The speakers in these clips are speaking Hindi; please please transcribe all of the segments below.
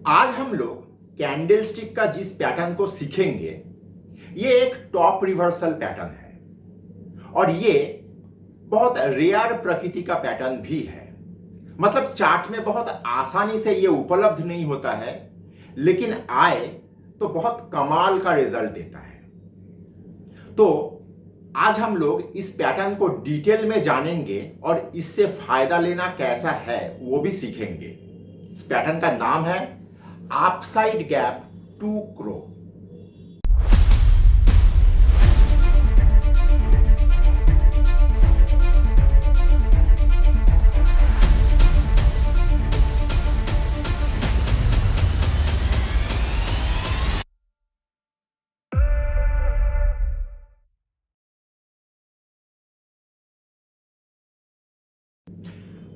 आज हम लोग कैंडलस्टिक का जिस पैटर्न को सीखेंगे ये एक टॉप रिवर्सल पैटर्न है और ये बहुत रेयर प्रकृति का पैटर्न भी है। मतलब चार्ट में बहुत आसानी से ये उपलब्ध नहीं होता है, लेकिन आए तो बहुत कमाल का रिजल्ट देता है। तो आज हम लोग इस पैटर्न को डिटेल में जानेंगे और इससे फायदा लेना कैसा है वो भी सीखेंगे। इस पैटर्न का नाम है अपसाइड गैप टू क्रो।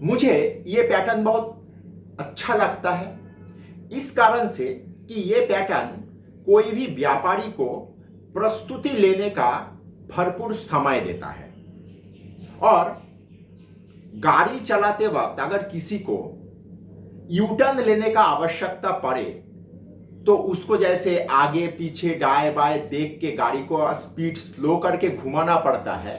मुझे ये पैटर्न बहुत अच्छा लगता है इस कारण से कि ये पैटर्न कोई भी व्यापारी को प्रस्तुति लेने का भरपूर समय देता है और गाड़ी चलाते वक्त अगर किसी को यू टर्न लेने का आवश्यकता पड़े तो उसको जैसे आगे पीछे दाएं बाएं देख के गाड़ी को स्पीड स्लो करके घुमाना पड़ता है,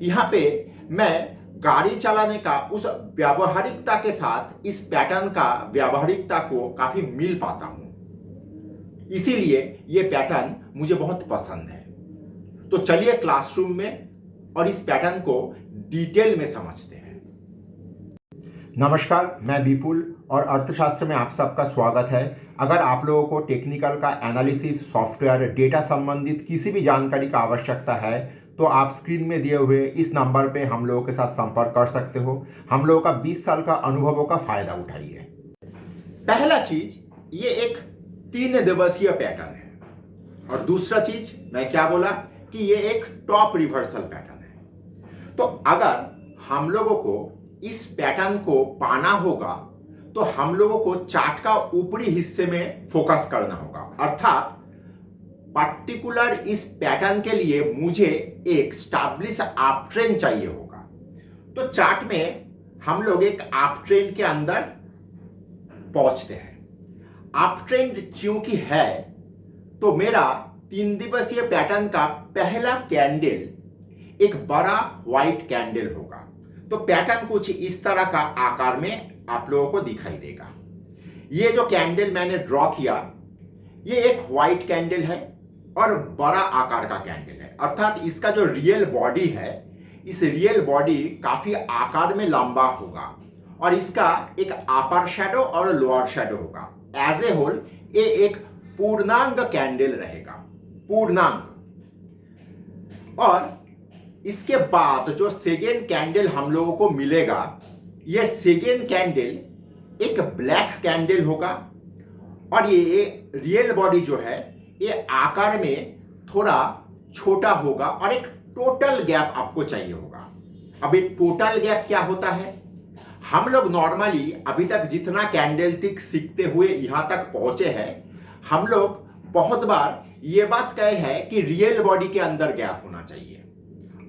यहाँ पे मैं गाड़ी चलाने का उस व्यावहारिकता के साथ इस पैटर्न का व्यावहारिकता को काफी मिल पाता हूं। इसीलिए ये पैटर्न मुझे बहुत पसंद है। तो चलिए क्लासरूम में और इस पैटर्न को डिटेल में समझते हैं। नमस्कार, मैं विपुल और अर्थशास्त्र में आप सबका स्वागत है। अगर आप लोगों को टेक्निकल का एनालिसिस, सॉफ्टवेयर, डेटा संबंधित किसी भी जानकारी का आवश्यकता है तो आप स्क्रीन में दिए हुए इस नंबर पे हम लोगों के साथ संपर्क कर सकते हो। हम लोगों का 20 साल का अनुभवों का फायदा उठाइए। पहला चीज, ये एक 3 दिवसीय पैटर्न है और दूसरा चीज मैं क्या बोला कि ये एक टॉप रिवर्सल पैटर्न है। तो अगर हम लोगों को इस पैटर्न को पाना होगा तो हम लोगों को चार्ट का ऊपरी हिस्से में फोकस करना होगा, अर्थात पर्टिकुलर इस पैटर्न के लिए मुझे एक स्टैब्लिश अप ट्रेंड चाहिए होगा। तो चार्ट में हम लोग एक अप ट्रेंड के अंदर पहुंचते हैं। अप ट्रेंड क्योंकि है तो मेरा 3 दिवसीय पैटर्न का पहला कैंडल एक बड़ा व्हाइट कैंडल होगा। तो पैटर्न कुछ इस तरह का आकार में आप लोगों को दिखाई देगा। ये जो कैंडल मैंने ड्रॉ किया ये एक व्हाइट कैंडल है और बड़ा आकार का कैंडल है, अर्थात इसका जो रियल बॉडी है इस रियल बॉडी काफी आकार में लंबा होगा और इसका एक अपर शैडो और लोअर शैडो होगा। एज ए होल ये एक पूर्णांग कैंडल रहेगा, पूर्णांग। और इसके बाद जो सेकेंड कैंडल हम लोगों को मिलेगा ये सेकेंड कैंडल एक ब्लैक कैंडल होगा और ये रियल बॉडी जो है ये आकार में थोड़ा छोटा होगा और एक टोटल गैप आपको चाहिए होगा। अब एक टोटल गैप क्या होता है? हम लोग नॉर्मली अभी तक जितना कैंडलस्टिक सीखते हुए यहां तक पहुंचे हैं, हम लोग बहुत बार ये बात कहे हैं कि रियल बॉडी के अंदर गैप होना चाहिए,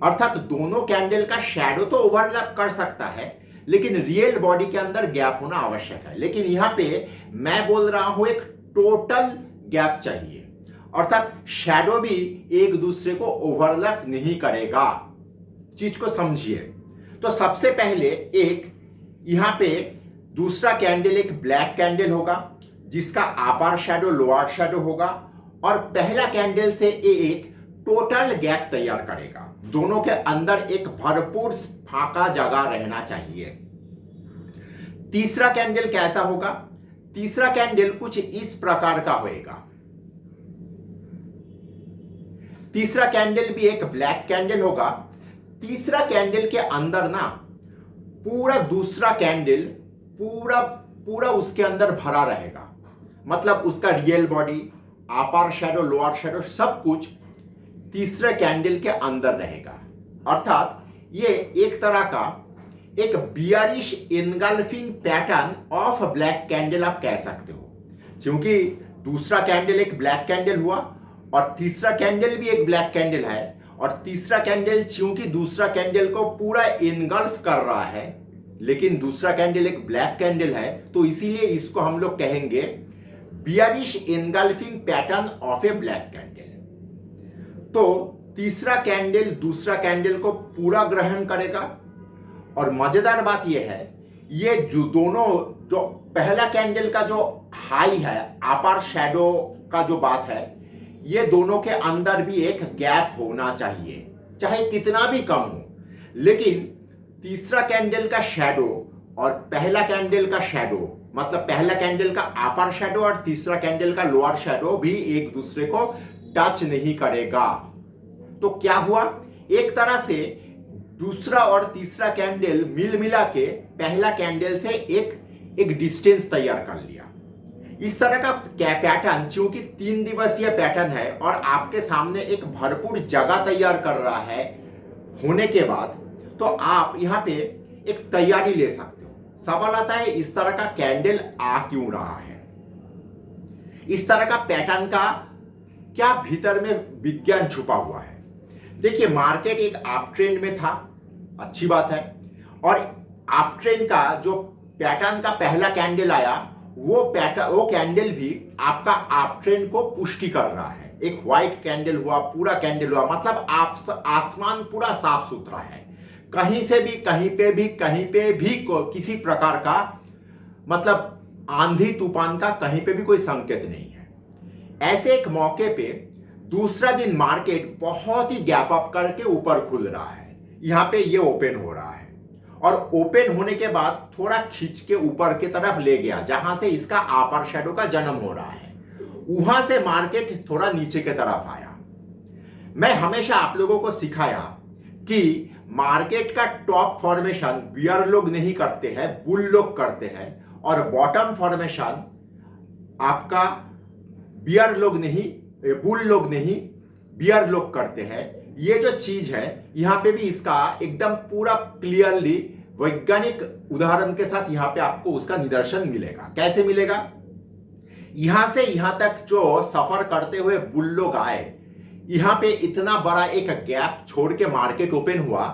अर्थात दोनों कैंडल का शैडो तो ओवरलैप कर सकता है लेकिन रियल बॉडी के अंदर गैप होना आवश्यक है। लेकिन यहां पे मैं बोल रहा हूं एक टोटल गैप चाहिए, अर्थात शैडो भी एक दूसरे को ओवरलैप नहीं करेगा। चीज को समझिए। तो सबसे पहले एक यहां पे दूसरा कैंडल एक ब्लैक कैंडल होगा जिसका अपर शैडो लोअर शैडो होगा और पहला कैंडल से ये एक टोटल गैप तैयार करेगा। दोनों के अंदर एक भरपूर फांका जगह रहना चाहिए। तीसरा कैंडल कैसा होगा? तीसरा कैंडल कुछ इस प्रकार का होएगा। तीसरा कैंडल भी एक ब्लैक कैंडल होगा। तीसरा कैंडल के अंदर ना पूरा दूसरा कैंडल पूरा उसके अंदर भरा रहेगा, मतलब उसका रियल बॉडी, अपर शैडो, लोअर शैडो सब कुछ तीसरे कैंडल के अंदर रहेगा। अर्थात ये एक तरह का एक bearish engulfing pattern of black candle आप कह सकते हो, क्योंकि दूसरा कैंडल एक ब्लैक कैंडल हुआ और तीसरा कैंडल भी एक ब्लैक कैंडल है और तीसरा कैंडल क्योंकि दूसरा कैंडल को पूरा एनगल्फ कर रहा है लेकिन दूसरा कैंडल एक ब्लैक कैंडल है तो इसीलिए इसको हम लोग कहेंगे bearish engulfing pattern of A black candle. तो तीसरा कैंडल दूसरा कैंडल को पूरा ग्रहण करेगा। और मजेदार बात यह है, ये जो दोनों, जो पहला कैंडल का जो हाई है, अपर शैडो का जो बात है, ये दोनों के अंदर भी एक गैप होना चाहिए, चाहे कितना भी कम हो। लेकिन तीसरा कैंडल का शैडो और पहला कैंडल का शैडो, मतलब पहला कैंडल का अपर शैडो और तीसरा कैंडल का लोअर शैडो भी एक दूसरे को टच नहीं करेगा। तो क्या हुआ, एक तरह से दूसरा और तीसरा कैंडल मिल मिला के पहला कैंडल से एक डिस्टेंस तैयार कर लिया। इस तरह का पैटर्न, चूंकि 3 दिवसीय पैटर्न है और आपके सामने एक भरपूर जगह तैयार कर रहा है होने के बाद, तो आप यहाँ पे एक तैयारी ले सकते हो। सवाल आता है, इस तरह का कैंडल आ क्यों रहा है, इस तरह का पैटर्न का क्या भीतर में विज्ञान छुपा हुआ है। देखिए, मार्केट एक अप ट्रेंड में था, अच्छी बात है, और अप ट्रेंड का जो पैटर्न का पहला कैंडल आया, वो कैंडल भी आपका अप ट्रेंड को पुष्टि कर रहा है। एक व्हाइट कैंडल हुआ, पूरा कैंडल हुआ, मतलब आसमान पूरा साफ सुथरा है, कहीं से भी कहीं पे भी किसी प्रकार का, मतलब आंधी तूफान का कहीं पे भी कोई संकेत नहीं है। ऐसे एक मौके पे दूसरा दिन मार्केट बहुत ही गैप अप करके ऊपर खुल रहा है। यहां पे ये ओपन हो रहा है और ओपन होने के बाद थोड़ा खींच के ऊपर की तरफ ले गया, जहां से इसका अपर शैडो का जन्म हो रहा है। वहां से मार्केट थोड़ा नीचे की तरफ आया। मैं हमेशा आप लोगों को सिखाया कि मार्केट का टॉप फॉर्मेशन बियर लोग नहीं करते हैं, बुल लोग करते हैं, और बॉटम फॉर्मेशन आपका बियर लोग नहीं, बुल लोग नहीं, बियर लोग करते हैं। ये जो चीज है, यहां पे भी इसका एकदम पूरा क्लियरली वैज्ञानिक उदाहरण के साथ यहां पे आपको उसका निदर्शन मिलेगा। कैसे मिलेगा, यहां से यहां तक जो सफर करते हुए बुल लोग आए, यहां पे इतना बड़ा एक गैप छोड़ के मार्केट ओपन हुआ,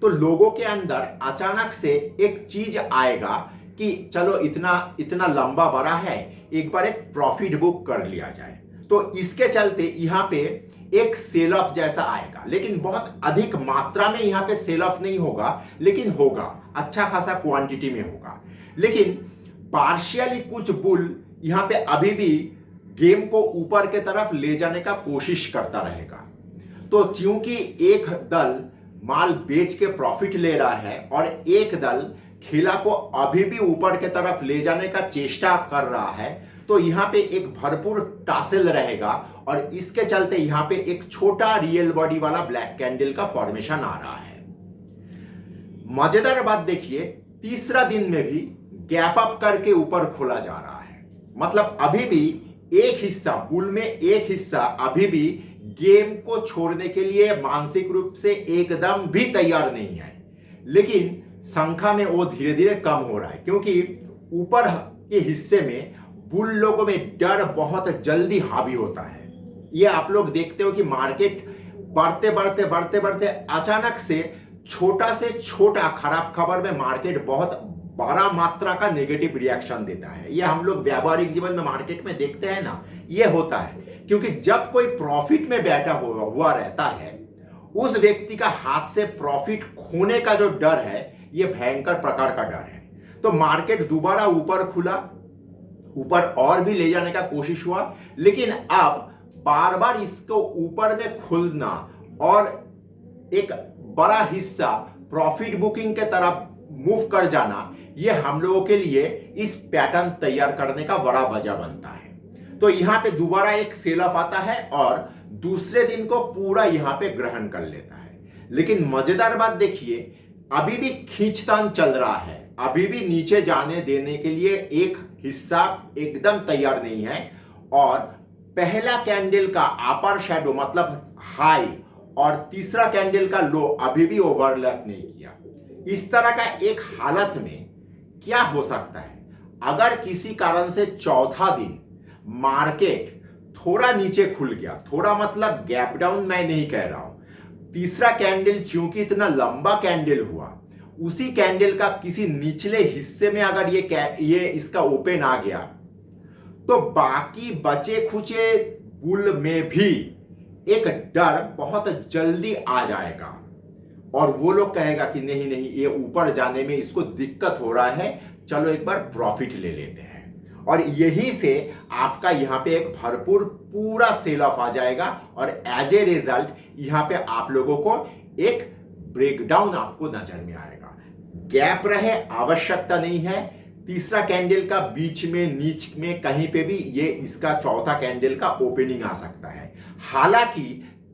तो लोगों के अंदर अचानक से एक चीज आएगा कि चलो इतना लंबा बड़ा है, एक बार एक प्रॉफिट बुक कर लिया जाए। तो इसके चलते यहां पे एक सेल ऑफ जैसा आएगा, लेकिन बहुत अधिक मात्रा में यहां पे सेल ऑफ नहीं होगा, लेकिन होगा, अच्छा खासा क्वांटिटी में होगा। लेकिन पार्शियली कुछ बुल यहां पे अभी भी गेम को ऊपर के तरफ ले जाने का कोशिश करता रहेगा। तो क्योंकि एक दल माल बेच के प्रॉफिट ले रहा है और एक दल खेला को अभी भी ऊपर के तरफ ले जाने का चेष्टा कर रहा है, तो यहां पे एक भरपूर टासल रहेगा और इसके चलते यहां पे एक छोटा रियल बॉडी वाला ब्लैक कैंडल का फॉर्मेशन आ रहा है। मजेदार बात देखिए, तीसरा दिन में भी गैप अप करके ऊपर खोला जा रहा है। मतलब अभी भी एक हिस्सा, बुल में एक हिस्सा अभी भी गेम को छोड़ने के लिए मानसिक रूप से एकदम भी तैयार नहीं है, लेकिन संख्या में वो धीरे धीरे कम हो रहा है, क्योंकि ऊपर के हिस्से में बुल लोगों में डर बहुत जल्दी हावी होता है। ये आप लोग देखते हो कि मार्केट बढ़ते अचानक से छोटा खराब खबर में मार्केट बहुत बड़ा मात्रा का नेगेटिव रिएक्शन देता है। ये हम लोग व्यावहारिक जीवन में मार्केट में देखते हैं ना, ये होता है क्योंकि जब कोई प्रॉफिट में बैठा हुआ रहता है, उस व्यक्ति का हाथ से प्रॉफिट खोने का जो डर है, ये भयंकर प्रकार का डर है। तो मार्केट दोबारा ऊपर खुला, ऊपर और भी ले जाने का कोशिश हुआ, लेकिन अब बार बार इसको ऊपर में खुलना और एक बड़ा हिस्सा प्रॉफिट बुकिंग के तरफ मूव कर जाना, ये हम लोगों के लिए इस पैटर्न तैयार करने का बड़ा वजह बनता है। तो यहां पे दोबारा एक सेल ऑफ आता है और दूसरे दिन को पूरा यहां पे ग्रहण कर लेता है। लेकिन मजेदार बात देखिए, अभी भी खींचतान चल रहा है, अभी भी नीचे जाने देने के लिए एक हिस्सा एकदम तैयार नहीं है, और पहला कैंडल का अपर शैडो मतलब हाई और तीसरा कैंडल का लो अभी भी ओवरलैप नहीं किया। इस तरह का एक हालत में क्या हो सकता है, अगर किसी कारण से चौथा दिन मार्केट थोड़ा नीचे खुल गया, थोड़ा मतलब गैप डाउन मैं नहीं कह रहा हूं, तीसरा कैंडल चूंकि इतना लंबा कैंडल हुआ, उसी कैंडल का किसी निचले हिस्से में अगर ये इसका ओपन आ गया, तो बाकी बचे खुचे बुल में भी एक डर बहुत जल्दी आ जाएगा और वो लोग कहेगा कि नहीं नहीं, ये ऊपर जाने में इसको दिक्कत हो रहा है, चलो एक बार प्रॉफिट ले लेते हैं। और यही से आपका यहां पे एक भरपूर पूरा सेल ऑफ आ जाएगा और एज ए रिजल्ट यहां पे आप लोगों को एक ब्रेकडाउन आपको नजर में आएगा। गैप रहे आवश्यकता नहीं है। तीसरा कैंडल का बीच में नीच में कहीं पे भी ये इसका चौथा कैंडल का ओपनिंग आ सकता है। हालांकि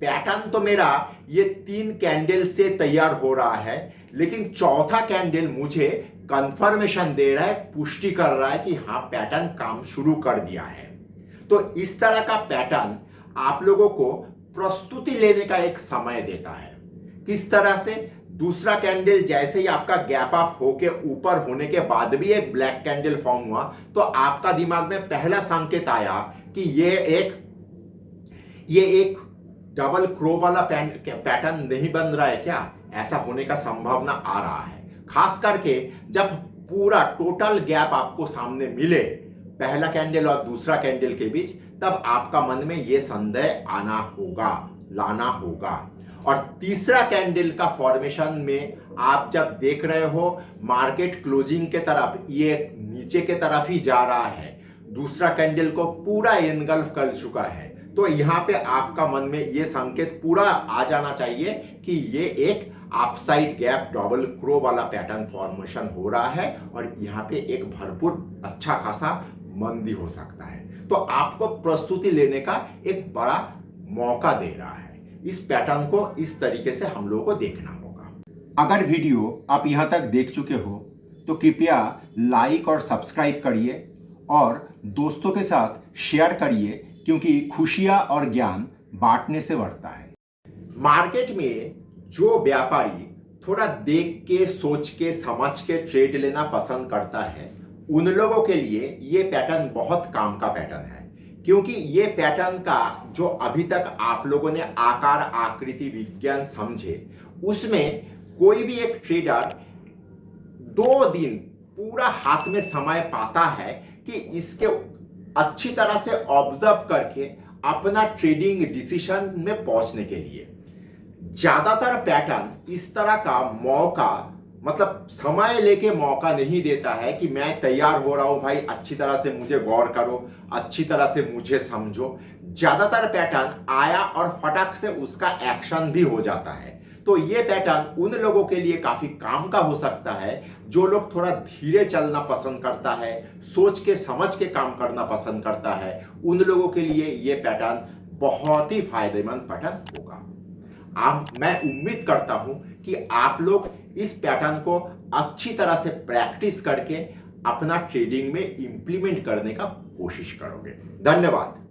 पैटर्न तो मेरा ये 3 कैंडल से तैयार हो रहा है, लेकिन चौथा कैंडल मुझे कंफर्मेशन दे रहा है, पुष्टि कर रहा है कि हाँ पैटर्न काम शुरू कर दिया है। तो इस तरह का पैटर्न आप लोगों को प्रस्तुति लेने का एक समय देता है। किस तरह से? दूसरा कैंडल जैसे ही आपका गैप अप होके ऊपर होने के बाद भी एक ब्लैक कैंडल फॉर्म हुआ तो आपका दिमाग में पहला संकेत आया कि ये एक डबल क्रो वाला पैटर्न नहीं बन रहा है क्या? ऐसा होने का संभावना आ रहा है। खास करके जब पूरा टोटल गैप आपको सामने मिले पहला कैंडल और दूसरा कैंडल के बीच, तब आपका मन में यह संदेह आना होगा, लाना होगा। और तीसरा कैंडल का फॉर्मेशन में आप जब देख रहे हो मार्केट क्लोजिंग के तरफ, ये नीचे के तरफ ही जा रहा है, दूसरा कैंडल को पूरा एनगल्फ कर चुका है, तो यहां पे आपका मन में ये संकेत पूरा आ जाना चाहिए कि ये एक अपसाइड गैप डबल क्रो वाला पैटर्न फॉर्मेशन हो रहा है और यहाँ पे एक भरपूर अच्छा खासा मंदी हो सकता है। तो आपको प्रस्तुति लेने का एक बड़ा मौका दे रहा है। इस पैटर्न को इस तरीके से हम लोगों को देखना होगा। अगर वीडियो आप यहाँ तक देख चुके हो तो कृपया लाइक और सब्सक्राइब करिए और दोस्तों के साथ शेयर करिए, क्योंकि खुशियां और ज्ञान बांटने से बढ़ता है। मार्केट में जो व्यापारी थोड़ा देख के, सोच के, समझ के ट्रेड लेना पसंद करता है, उन लोगों के लिए ये पैटर्न बहुत काम का पैटर्न है, क्योंकि ये पैटर्न का जो अभी तक आप लोगों ने आकार, आकृति, विज्ञान समझे, उसमें कोई भी एक ट्रेडर 2 दिन पूरा हाथ में समय पाता है कि इसके अच्छी तरह से ऑब्जर्व करके अपना ट्रेडिंग डिसीजन में पहुंचने के लिए। ज्यादातर पैटर्न इस तरह का मौका, मतलब समय लेके मौका नहीं देता है कि मैं तैयार हो रहा हूं भाई, अच्छी तरह से मुझे गौर करो, अच्छी तरह से मुझे समझो। ज्यादातर पैटर्न आया और फटक से उसका एक्शन भी हो जाता है। तो ये पैटर्न उन लोगों के लिए काफी काम का हो सकता है जो लोग थोड़ा धीरे चलना पसंद करता है, सोच के समझ के काम करना पसंद करता है, उन लोगों के लिए ये पैटर्न बहुत ही फायदेमंद पैटर्न होगा। मैं उम्मीद करता हूं कि आप लोग इस पैटर्न को अच्छी तरह से प्रैक्टिस करके अपना ट्रेडिंग में इंप्लीमेंट करने का कोशिश करोगे। धन्यवाद।